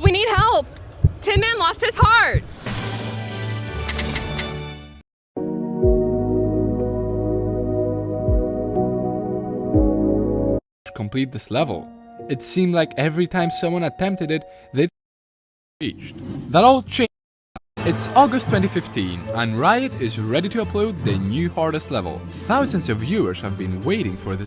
We need help! Tin Man lost his heart! Complete this level. It seemed like every time someone attempted it, they reached. That all changed. It's August 2015 and Riot is ready to upload the new hardest level. Thousands of viewers have been waiting for this.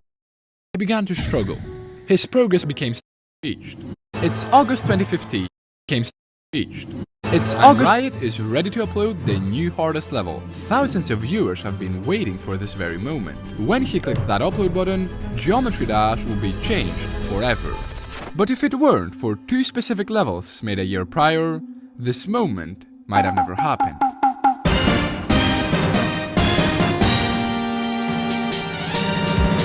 He began to struggle. His progress became reached. It's August 2015. Became reached. It's August. Riot is ready to upload the new hardest level. Thousands of viewers have been waiting for this very moment. When he clicks that upload button, Geometry Dash will be changed forever. But if it weren't for two specific levels made a year prior, this moment might have never happened.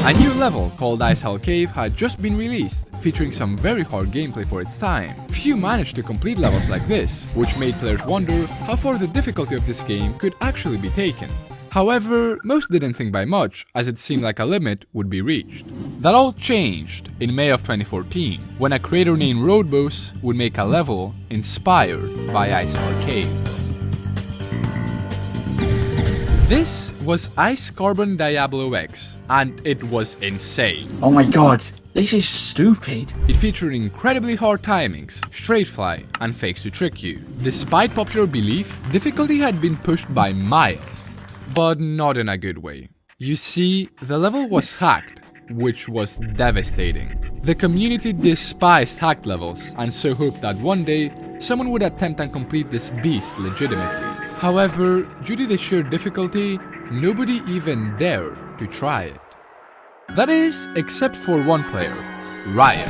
A new level called Ice Hell Cave had just been released, featuring some very hard gameplay for its time. Few managed to complete levels like this, which made players wonder how far the difficulty of this game could actually be taken. However, most didn't think by much, as it seemed like a limit would be reached. That all changed in May of 2014, when a creator named Roadboss would make a level inspired by Ice Hell Cave. This was Ice Carbon Diablo X, and it was insane. Oh my god, this is stupid. It featured incredibly hard timings, straight fly, and fakes to trick you. Despite popular belief, difficulty had been pushed by miles, but not in a good way. You see, the level was hacked, which was devastating. The community despised hacked levels, and so hoped that one day, someone would attempt and complete this beast legitimately. However, due to the sheer difficulty, nobody even dared to try it. That is, except for one player, Riot.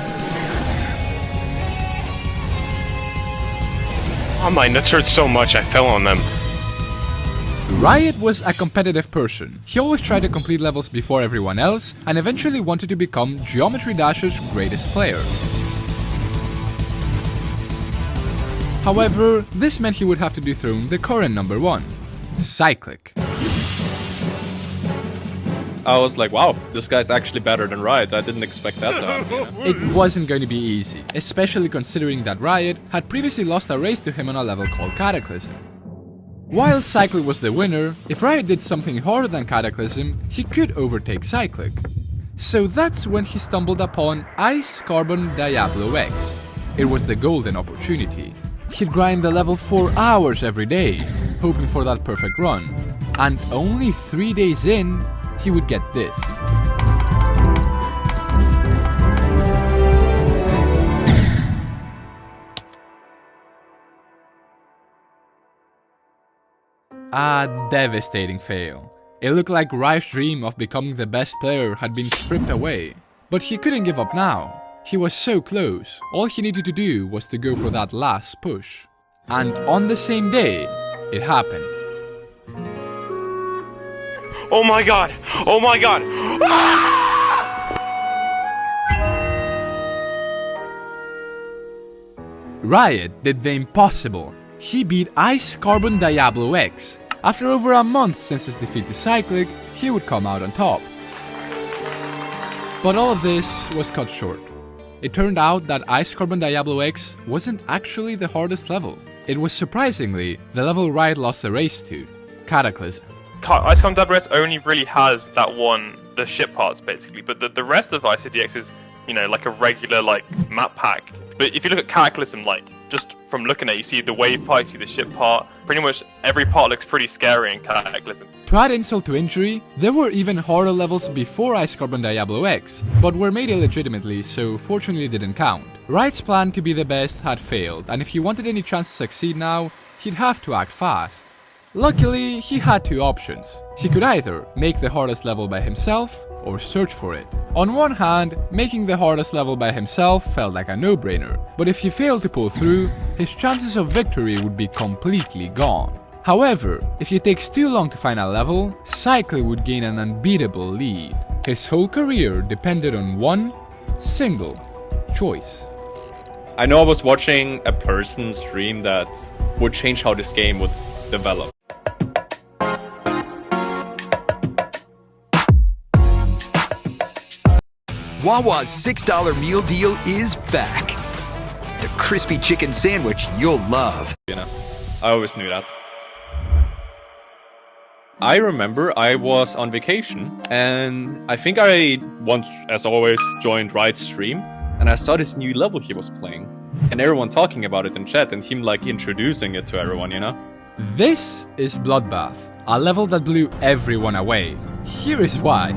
Oh, my nuts hurt so much I fell on them. Riot was a competitive person. He always tried to complete levels before everyone else, and eventually wanted to become Geometry Dash's greatest player. However, this meant he would have to dethrone the current number one, Cyclic. I was like, wow, this guy's actually better than Riot. I didn't expect that to happen. It wasn't going to be easy, especially considering that Riot had previously lost a race to him on a level called Cataclysm. While Cyclic was the winner, if Riot did something harder than Cataclysm, he could overtake Cyclic. So that's when he stumbled upon Ice Carbon Diablo X. It was the golden opportunity. He'd grind the level for hours every day, hoping for that perfect run. And only 3 days in, he would get this. A devastating fail. It looked like Riot's dream of becoming the best player had been stripped away. But he couldn't give up now. He was so close. All he needed to do was to go for that last push. And on the same day, it happened. Oh my god! Oh my god! Riot did the impossible. He beat Ice Carbon Diablo X. After over a month since his defeat to Cyclic, he would come out on top. But all of this was cut short. It turned out that Ice Carbon Diablo X wasn't actually the hardest level. It was surprisingly the level Riot lost the race to, Cataclysm. Ice Carbon Diablo X only really has that one, the ship parts basically, but the rest of ICDX is, you know, like a regular map pack. But if you look at Cataclysm, just from looking at it, you see the wave part, you see the ship part, pretty much every part looks pretty scary in Cataclysm. To add insult to injury, there were even harder levels before Ice Carbon Diablo X, but were made illegitimately, so fortunately didn't count. Riot's plan to be the best had failed, and if he wanted any chance to succeed now, he'd have to act fast. Luckily, he had two options. He could either make the hardest level by himself, or search for it. On one hand, making the hardest level by himself felt like a no-brainer, but if he failed to pull through, his chances of victory would be completely gone. However, if it takes too long to find a level, Cyclic would gain an unbeatable lead. His whole career depended on one single choice. I know I was watching a person stream that would change how this game would develop. Wawa's $6 meal deal is back. the crispy chicken sandwich you'll love. You know, I always knew that. I remember I was on vacation, and I think I once, as always, joined Riot's stream, and I saw this new level he was playing, and everyone talking about it in chat, and him like introducing it to everyone, you know? This is Bloodbath, a level that blew everyone away. Here is why.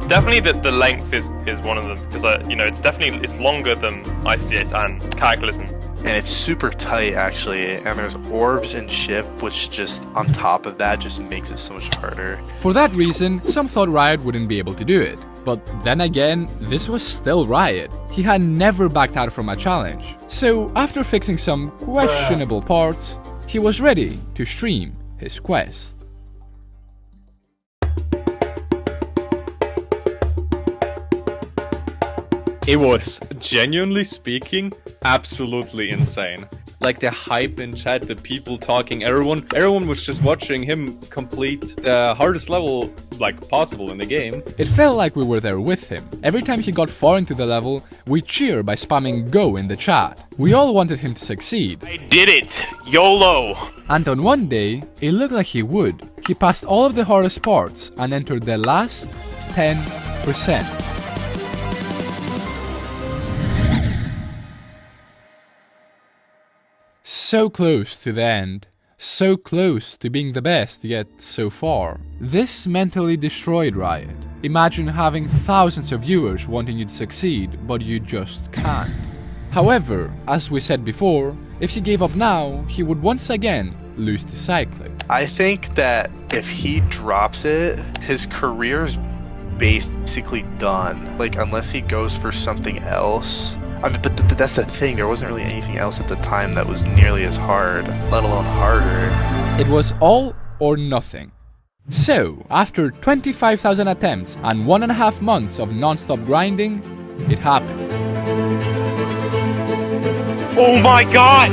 Definitely the length is one of them, because it's longer than ICDX and Cataclysm. And it's super tight actually, and there's orbs and ship, which just on top of that just makes it so much harder. For that reason, some thought Riot wouldn't be able to do it. But then again, this was still Riot. He had never backed out from a challenge. So after fixing some questionable parts, he was ready to stream his quest. It was, genuinely speaking, absolutely insane. Like the hype in chat, the people talking, everyone was just watching him complete the hardest level like possible in the game. It felt like we were there with him. Every time he got far into the level, we cheer by spamming go in the chat. We all wanted him to succeed. I did it! YOLO! And on one day, it looked like he would. He passed all of the hardest parts and entered the last 10%. So close to the end, so close to being the best, yet so far. This mentally destroyed Riot. Imagine having thousands of viewers wanting you to succeed, but you just can't. However, as we said before, if he gave up now, he would once again lose to Cyclic. I think that if he drops it, his career's basically done. Like, unless he goes for something else. I mean, but that's the thing, there wasn't really anything else at the time that was nearly as hard, let alone harder. It was all or nothing. So, after 25,000 attempts and 1.5 months of non-stop grinding, it happened. Oh my god!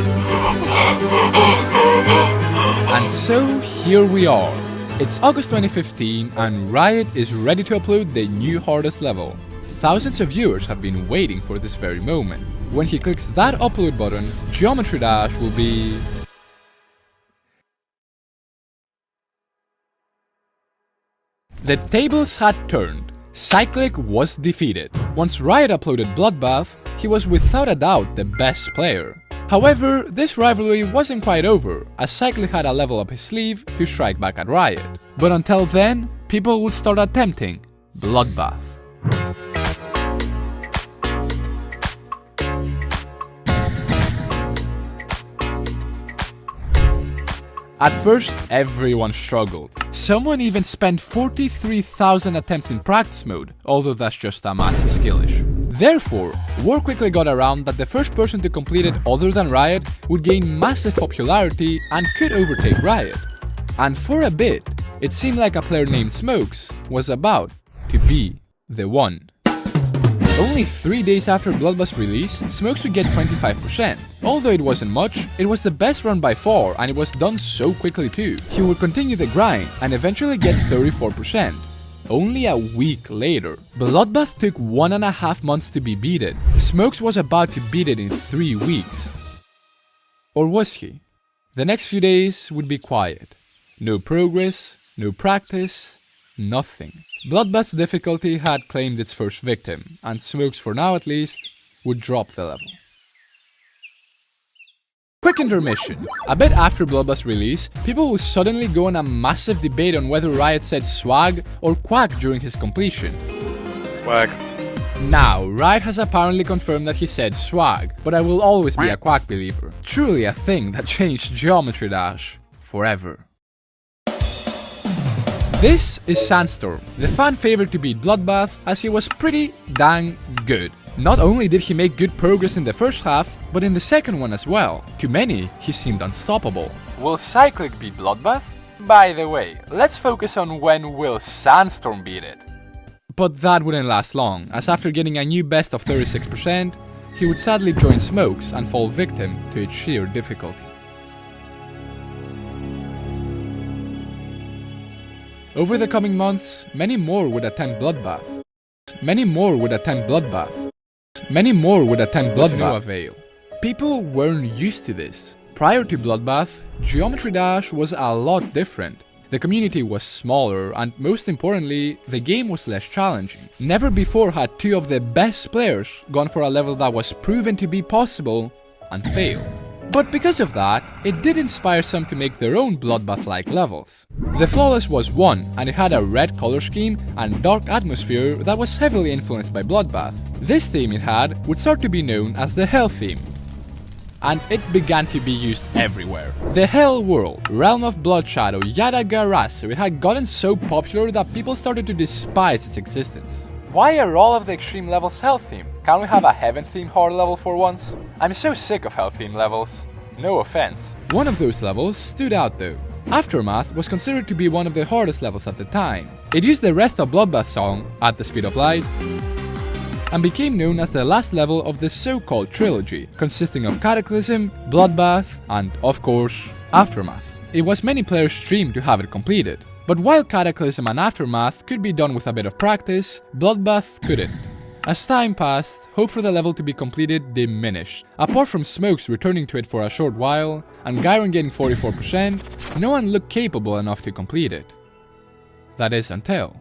And so, here we are. It's August 2015 and Riot is ready to upload the new hardest level. Thousands of viewers have been waiting for this very moment. When he clicks that upload button, Geometry Dash will be... The tables had turned. Cyclic was defeated. Once Riot uploaded Bloodbath, he was without a doubt the best player. However, this rivalry wasn't quite over, as Cyclic had a level up his sleeve to strike back at Riot. But until then, people would start attempting Bloodbath. At first, everyone struggled. Someone even spent 43,000 attempts in practice mode, although that's just a massive skill issue. Therefore, word quickly got around that the first person to complete it other than Riot would gain massive popularity and could overtake Riot. And for a bit, it seemed like a player named Smokes was about to be the one. Only 3 days after Bloodbath's release, Smokes would get 25%. Although it wasn't much, it was the best run by far and it was done so quickly too. He would continue the grind and eventually get 34%. Only a week later, Bloodbath took 1.5 months to be beaten. Smokes was about to beat it in 3 weeks. Or was he? The next few days would be quiet. No progress, no practice, nothing. Bloodbath's difficulty had claimed its first victim, and Smokes, for now at least, would drop the level. Quick intermission. A bit after Bloodbath's release, people will suddenly go on a massive debate on whether Riot said swag or quack during his completion. Swag. Now, Riot has apparently confirmed that he said swag, but I will always be a quack believer. Truly a thing that changed Geometry Dash forever. This is Sandstorm, the fan favorite to beat Bloodbath, as he was pretty dang good. Not only did he make good progress in the first half, but in the second one as well. To many, he seemed unstoppable. Will Cyclic beat Bloodbath? By the way, let's focus on when will Sandstorm beat it. But that wouldn't last long, as after getting a new best of 36%, he would sadly join Smokes and fall victim to its sheer difficulty. Over the coming months, many more would attempt Bloodbath. Many more would attempt Bloodbath. Many more would attempt Bloodbath. With no avail. People weren't used to this. Prior to Bloodbath, Geometry Dash was a lot different. The community was smaller, and most importantly, the game was less challenging. Never before had two of the best players gone for a level that was proven to be possible and failed. But because of that, it did inspire some to make their own Bloodbath-like levels. The Flawless was one, and it had a red color scheme and dark atmosphere that was heavily influenced by Bloodbath. This theme it had would start to be known as the Hell theme, and it began to be used everywhere. The Hell World, Realm of Bloodshadow, yada garasso, it had gotten so popular that people started to despise its existence. Why are all of the extreme levels Hell theme? Can't we have a Heaven theme hard level for once? I'm so sick of Hell theme levels. No offense. One of those levels stood out though. Aftermath was considered to be one of the hardest levels at the time. It used the rest of Bloodbath's song, At the Speed of Light, and became known as the last level of the so-called trilogy, consisting of Cataclysm, Bloodbath, and, of course, Aftermath. It was many players' dream to have it completed. But while Cataclysm and Aftermath could be done with a bit of practice, Bloodbath couldn't. As time passed, hope for the level to be completed diminished. Apart from Smokes returning to it for a short while, and Gyron getting 44%, no one looked capable enough to complete it. That is until...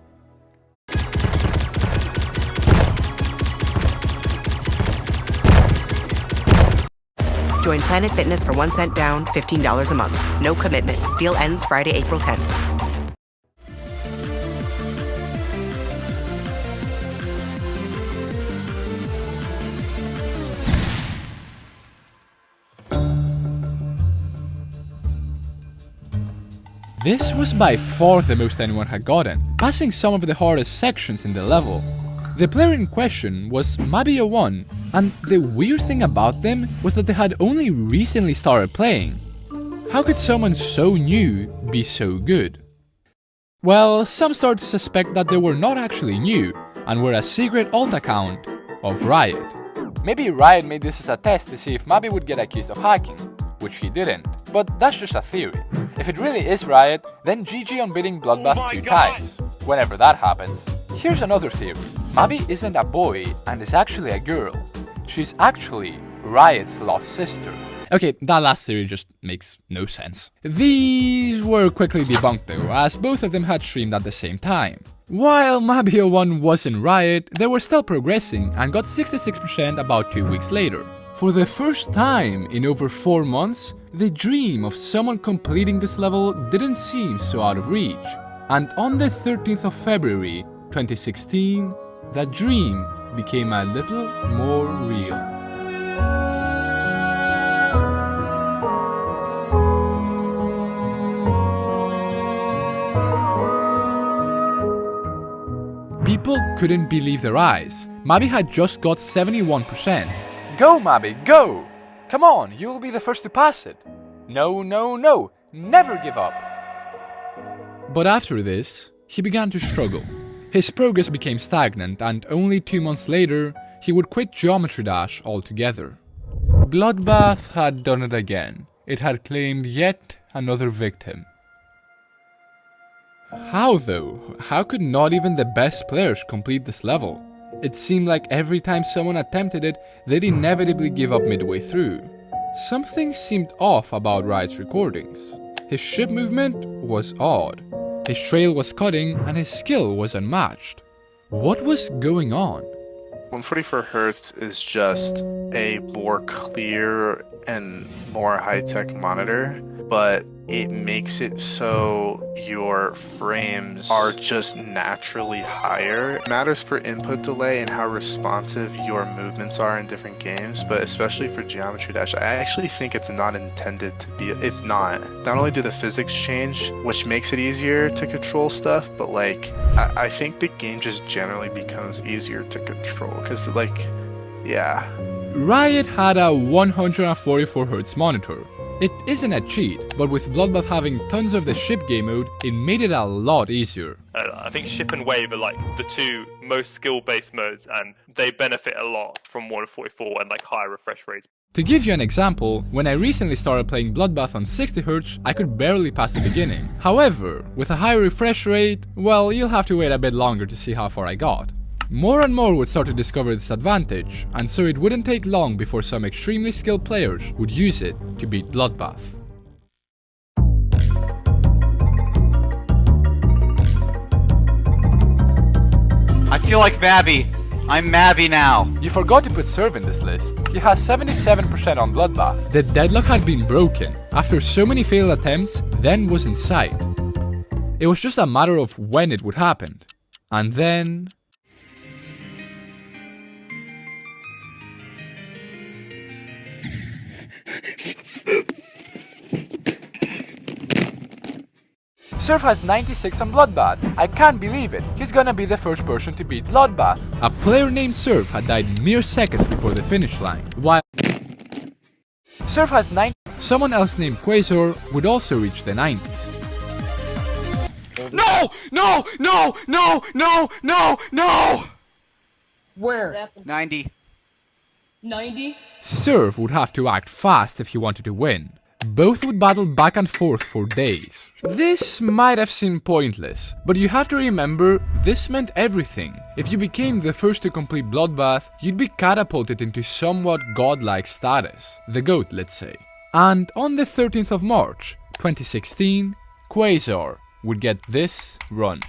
Join Planet Fitness for 1 cent down, $15 a month. No commitment. Deal ends Friday, April 10th. This was by far the most anyone had gotten, passing some of the hardest sections in the level. The player in question was Mabio1, and the weird thing about them was that they had only recently started playing. How could someone so new be so good? Well, some started to suspect that they were not actually new, and were a secret alt account of Riot. Maybe Riot made this as a test to see if Mabi would get accused of hacking, which he didn't, but that's just a theory. If it really is Riot, then GG on beating Bloodbath 2 times. Whenever that happens. Here's another theory. Mabi isn't a boy and is actually a girl. She's actually Riot's lost sister. Okay, that last theory just makes no sense. These were quickly debunked though, as both of them had streamed at the same time. While Mabio1 was in Riot, they were still progressing and got 66% about 2 weeks later. For the first time in over 4 months, the dream of someone completing this level didn't seem so out of reach. And on the 13th of February 2016, that dream became a little more real. People couldn't believe their eyes. Mabi had just got 71%. Go, Mabi, go! Come on, you'll be the first to pass it. No, no, no, never give up. But after this, he began to struggle. His progress became stagnant, and only 2 months later, he would quit Geometry Dash altogether. Bloodbath had done it again. It had claimed yet another victim. How though? How could not even the best players complete this level? It seemed like every time someone attempted it, they'd inevitably give up midway through. Something seemed off about Riot's recordings. His ship movement was odd. His trail was cutting and his skill was unmatched. What was going on? 144 Hz is just a more clear and more high-tech monitor, but it makes it so your frames are just naturally higher. It matters for input delay and how responsive your movements are in different games, but especially for Geometry Dash, I actually think it's not intended to be. It's not. Not only do the physics change, which makes it easier to control stuff, but like, I think the game just generally becomes easier to control, because like, yeah. Riot had a 144Hz monitor. It isn't a cheat, but with Bloodbath having tons of the ship game mode, it made it a lot easier. I think ship and wave are like the two most skill-based modes, and they benefit a lot from 144 and like higher refresh rates. To give you an example, when I recently started playing Bloodbath on 60Hz, I could barely pass the beginning. However, with a higher refresh rate, well, you'll have to wait a bit longer to see how far I got. More and more would start to discover this advantage, and so it wouldn't take long before some extremely skilled players would use it to beat Bloodbath. I feel like Mabby. I'm Mabby now. You forgot to put Serve in this list. He has 77% on Bloodbath. The deadlock had been broken. After so many failed attempts, then was in sight. It was just a matter of when it would happen. And then... Serve has 96 on Bloodbath. I can't believe it. He's gonna be the first person to beat Bloodbath. A player named Serve had died mere seconds before the finish line, while Serve has 90. Someone else named Quasar would also reach the 90s. No! No! No! No! No! No! No! Where? 90. 90? Serve would have to act fast if he wanted to win. Both would battle back and forth for days. This might have seemed pointless, but you have to remember this meant everything. If you became the first to complete Bloodbath, you'd be catapulted into somewhat godlike status, the GOAT, let's say. And on the 13th of March, 2016, Quasar would get this run.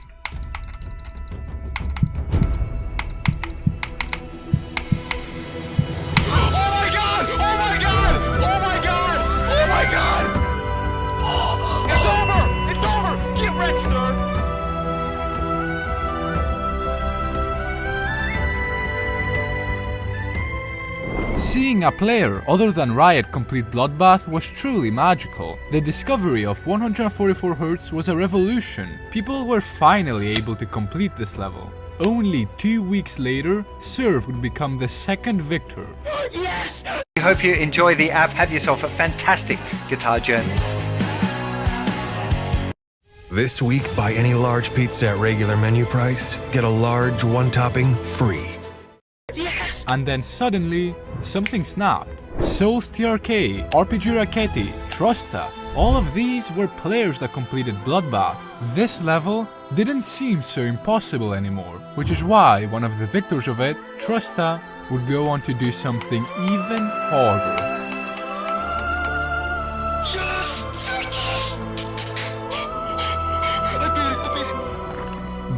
Seeing a player other than Riot complete Bloodbath was truly magical. The discovery of 144Hz was a revolution. People were finally able to complete this level. Only 2 weeks later, Serve would become the second victor. Yes! I hope you enjoy the app. Have yourself a fantastic guitar journey. This week, buy any large pizza at regular menu price, get a large one topping free. And then suddenly, something snapped. Souls TRK, RPG Rackety, Trusta, all of these were players that completed Bloodbath. This level didn't seem so impossible anymore, which is why one of the victors of it, Trusta, would go on to do something even harder.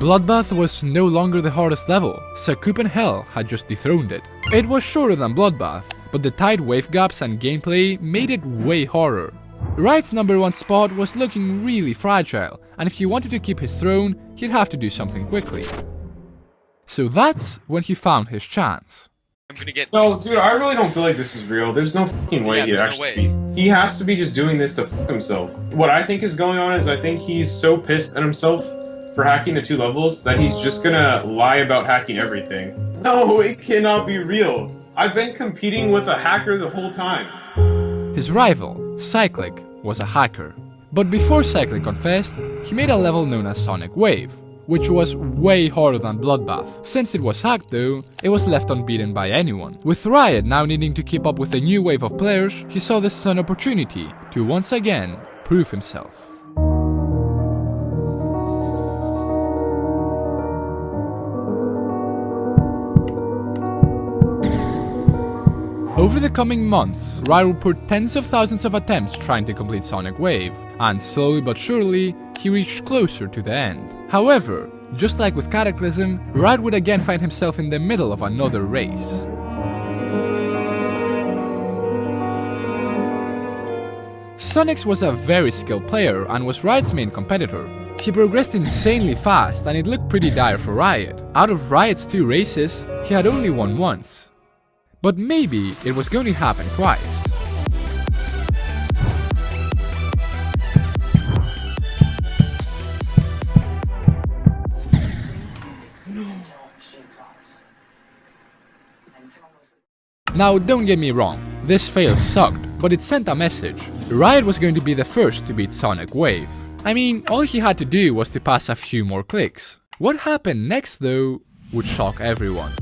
Bloodbath was no longer the hardest level, Sakupen Hell had just dethroned it. It was shorter than Bloodbath, but the tight wave gaps and gameplay made it way harder. Riot's #1 spot was looking really fragile, and if he wanted to keep his throne, he'd have to do something quickly. So that's when he found his chance. I'm gonna get... No, dude, I really don't feel like this is real. There's no fucking way he actually... He has to be just doing this to fuck himself. What I think is going on is I think he's so pissed at himself for hacking the 2 levels that he's just gonna lie about hacking everything. No, it cannot be real. I've been competing with a hacker the whole time. His rival, Cyclic, was a hacker. But before Cyclic confessed, he made a level known as Sonic Wave, which was way harder than Bloodbath. Since it was hacked though, it was left unbeaten by anyone. With Riot now needing to keep up with a new wave of players, he saw this as an opportunity to once again prove himself. Over the coming months, Riot would put tens of thousands of attempts trying to complete Sonic Wave, and slowly but surely, he reached closer to the end. However, just like with Cataclysm, Riot would again find himself in the middle of another race. Sonix was a very skilled player and was Riot's main competitor. He progressed insanely fast and it looked pretty dire for Riot. Out of Riot's 2 races, he had only won once. But maybe it was going to happen twice. Now don't get me wrong, this fail sucked, but it sent a message. Riot was going to be the first to beat Sonic Wave. I mean, all he had to do was to pass a few more clicks. What happened next though would shock everyone.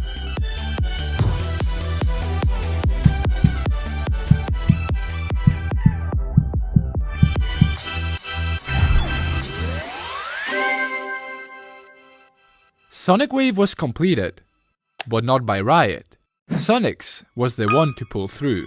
Sonic Wave was completed, but not by Riot. Sonics was the one to pull through.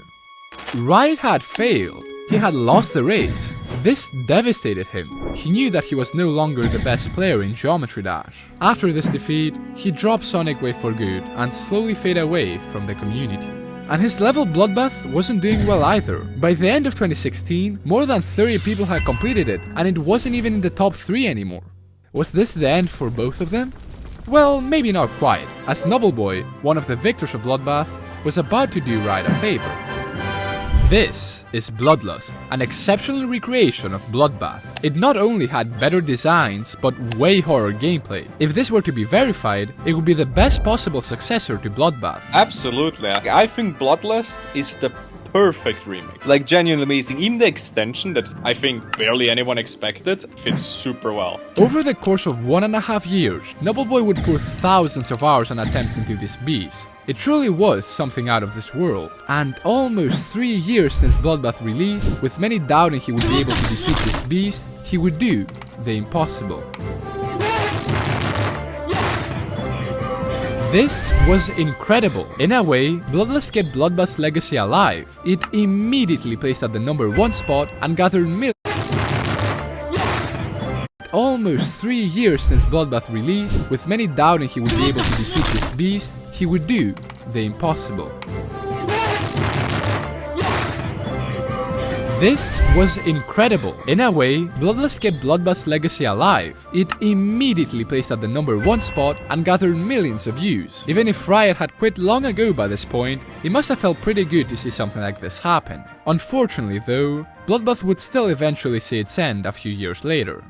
Riot had failed. He had lost the race. This devastated him. He knew that he was no longer the best player in Geometry Dash. After this defeat, he dropped Sonic Wave for good and slowly faded away from the community. And his level Bloodbath wasn't doing well either. By the end of 2016, more than 30 people had completed it, and it wasn't even in the top 3 anymore. Was this the end for both of them? Well, maybe not quite, as Nobbleboy, one of the victors of Bloodbath, was about to do Riot a favor. This is Bloodlust, an exceptional recreation of Bloodbath. It not only had better designs, but way horror gameplay. If this were to be verified, it would be the best possible successor to Bloodbath. Absolutely. I think Bloodlust is the perfect remake. Like, genuinely amazing. Even the extension that I think barely anyone expected fits super well. Over the course of 1.5 years, Nobbleboy would pour thousands of hours and attempts into this beast. It truly was something out of this world. And almost 3 years since Bloodbath released, with many doubting he would be able to defeat this beast, he would do the impossible. This was incredible. In a way, Bloodlust kept Bloodbath's legacy alive. It immediately placed at the #1 spot and gathered millions. Almost 3 years since Bloodbath released, with many doubting he would be able to defeat this beast, he would do the impossible. This was incredible. In a way, Bloodlust kept Bloodbath's legacy alive. It immediately placed at the #1 spot and gathered millions of views. Even if Riot had quit long ago by this point, it must have felt pretty good to see something like this happen. Unfortunately though, Bloodbath would still eventually see its end a few years later.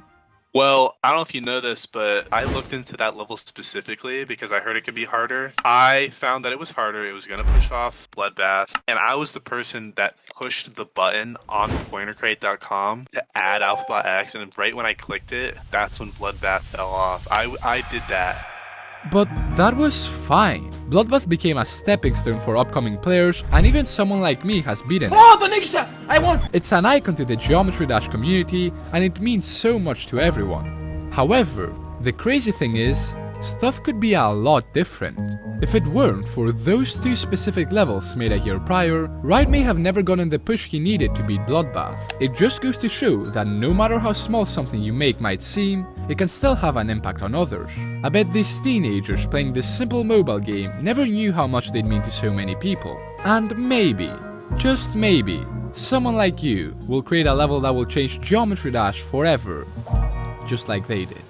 Well, I don't know if you know this, but I looked into that level specifically because I heard it could be harder. I found that it was harder. It was going to push off Bloodbath, and I was the person that pushed the button on pointercrate.com to add Alphabot X, and right when I clicked it, that's when Bloodbath fell off. I did that. But that was fine. Bloodbath became a stepping stone for upcoming players, and even someone like me has beaten it. Oh, Donikisa! I won! It's an icon to the Geometry Dash community, and it means so much to everyone. However, the crazy thing is, stuff could be a lot different. If it weren't for those 2 specific levels made a year prior, Riot may have never gotten the push he needed to beat Bloodbath. It just goes to show that no matter how small something you make might seem, it can still have an impact on others. I bet these teenagers playing this simple mobile game never knew how much they'd mean to so many people. And maybe, just maybe, someone like you will create a level that will change Geometry Dash forever, just like they did.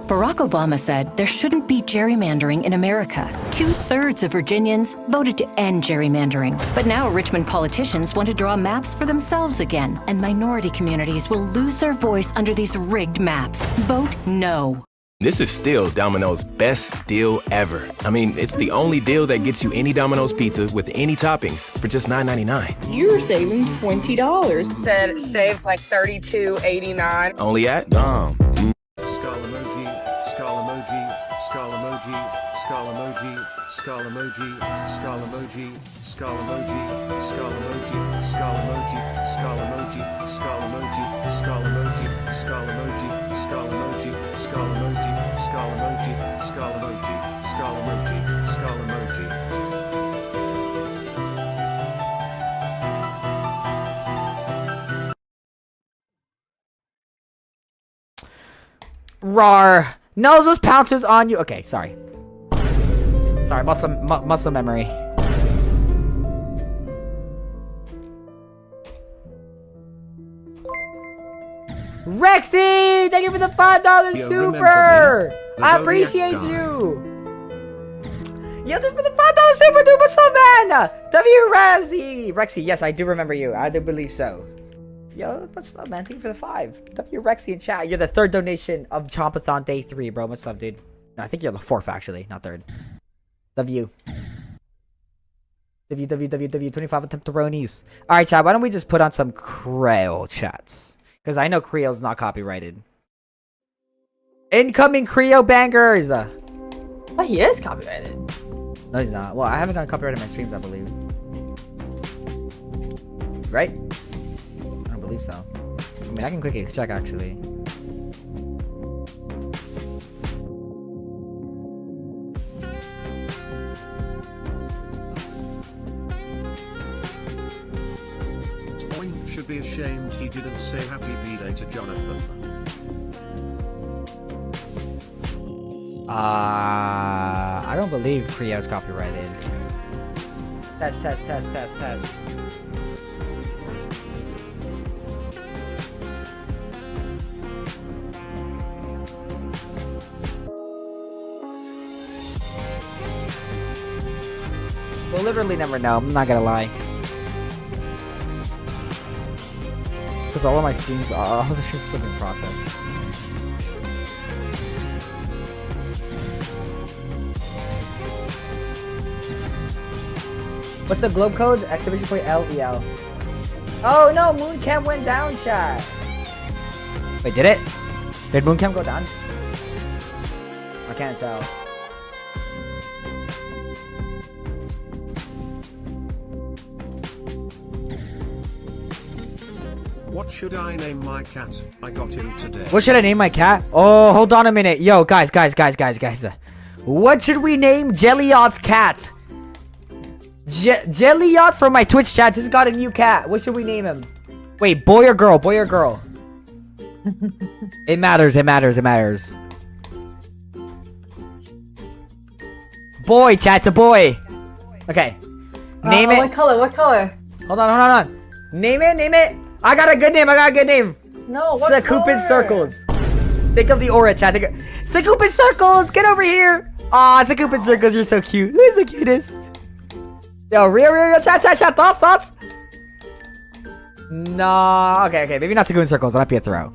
Barack Obama said there shouldn't be gerrymandering in America. 2/3 of Virginians voted to end gerrymandering. But now Richmond politicians want to draw maps for themselves again, and minority communities will lose their voice under these rigged maps. Vote no. This is still Domino's best deal ever. I mean, it's the only deal that gets you any Domino's pizza with any toppings for just $9.99. You're saving $20. Said save like $32.89. Only at Dom. Scalamoji, Scalamoji, Scalamoji, Scalamoji, Scalamoji, Scalamoji, Scalamoji, Scalamoji, Scalamoji, Scalamoji, Scalamoji, Scalamoji, Scalamoji, Scalamoji, Scalamoji, Scalamoji, Scalamoji, Scalamoji, Scalamoji. Rar. Noses pounces on you. Okay, sorry. Sorry, muscle memory. Rexy! Thank you for the $5 super! I appreciate you! Yo, just for the $5 super, dude! What's up, man? W Razzy! Rexy, yes, I do remember you. I do believe so. Yo, what's up, man? Thank you for the 5. W Rexy in chat. You're the 3rd donation of Chompathon Day 3, bro. What's up, dude? No, I think you're the 4th, actually, not 3rd. W. 25 attempteronies. Alright, chat, why don't we just put on some Creole chats? Because I know Creole's not copyrighted. Incoming Creo bangers! Oh, he is copyrighted. No, he's not. Well, I haven't gotten copyrighted in my streams, I believe. Right? I don't believe so. I mean, I can quickly check, actually. Should be ashamed he didn't say happy birthday to Jonathan. I don't believe Creo's copyrighted. Test. We'll literally never know, I'm not gonna lie. Because all of my streams are, all the shit's still in process. What's the globe code? Activation point LEL. Oh no, Mooncamp went down, chat. Wait, did it? Did Mooncamp go down? I can't tell. What should I name my cat? I got him today. What should I name my cat? Oh, hold on a minute. Yo, guys. What should we name Jellyot's cat? Jellyot from my Twitch chat just got a new cat. What should we name him? Wait, boy or girl? Boy or girl? It matters. Boy, chat's a boy. Okay. Name it. What color? Hold on. Name it. I got a good name. No, what Sakupin Circles. Think of the aura, chat. Sakupin Circles, get over here. Aw, Sakupin Circles, you're so cute. Who's the cutest? Yo, real, chat. Thoughts? No, okay. Maybe not Sakupin Circles. That might be a throw.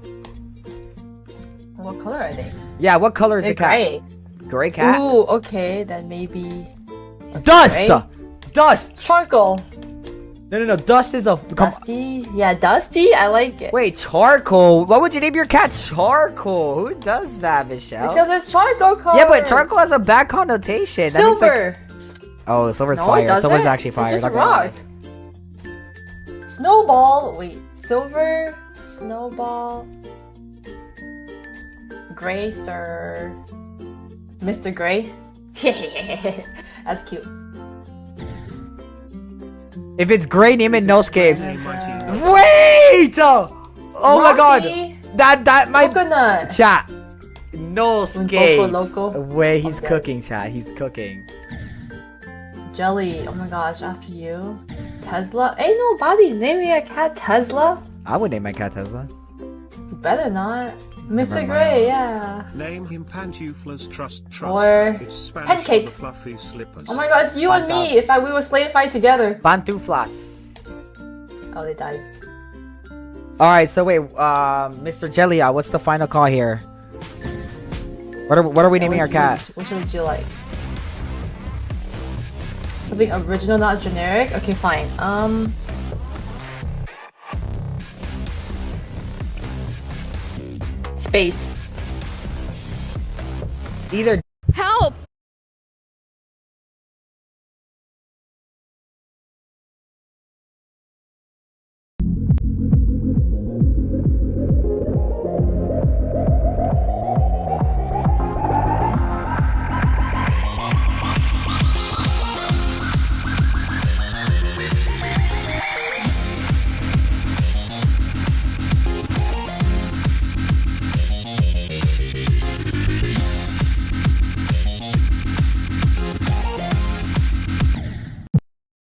What color are they? Yeah, what color is the cat? Gray. Gray cat? Ooh, okay, then maybe... Dust! Gray? Dust! Charcoal. No. Dust is a... Dusty? Yeah, Dusty? I like it. Wait, charcoal? Why would you name your cat charcoal? Who does that, Michelle? Because it's charcoal color. Yeah, but charcoal has a bad connotation. Silver. Oh, silver's fire. Silver's actually fire. It's just a rock. Snowball. Wait, silver. Snowball. Gray star. Mr. Gray. That's cute. If it's gray, name it Noscapes. Wait! Oh my god! That might coconut. Chat. Noscapes. Loco. Wait, he's cooking, chat. He's cooking. Jelly. Oh my gosh, after you. Tesla. Ain't nobody naming a cat Tesla. I would name my cat Tesla. You better not. Mr. Gray, yeah. Name him Pantuflas Trust. Or It's Spanish Pancake. for the fluffy slippers. Oh my god, it's you and me. If we were slave fight together. Pantuflas. Oh, they died. Alright, so wait, Mr. Jellia, what's the final call here? What are we naming our cat? Which one would you like? Something original, not generic? Okay, fine. Space. Either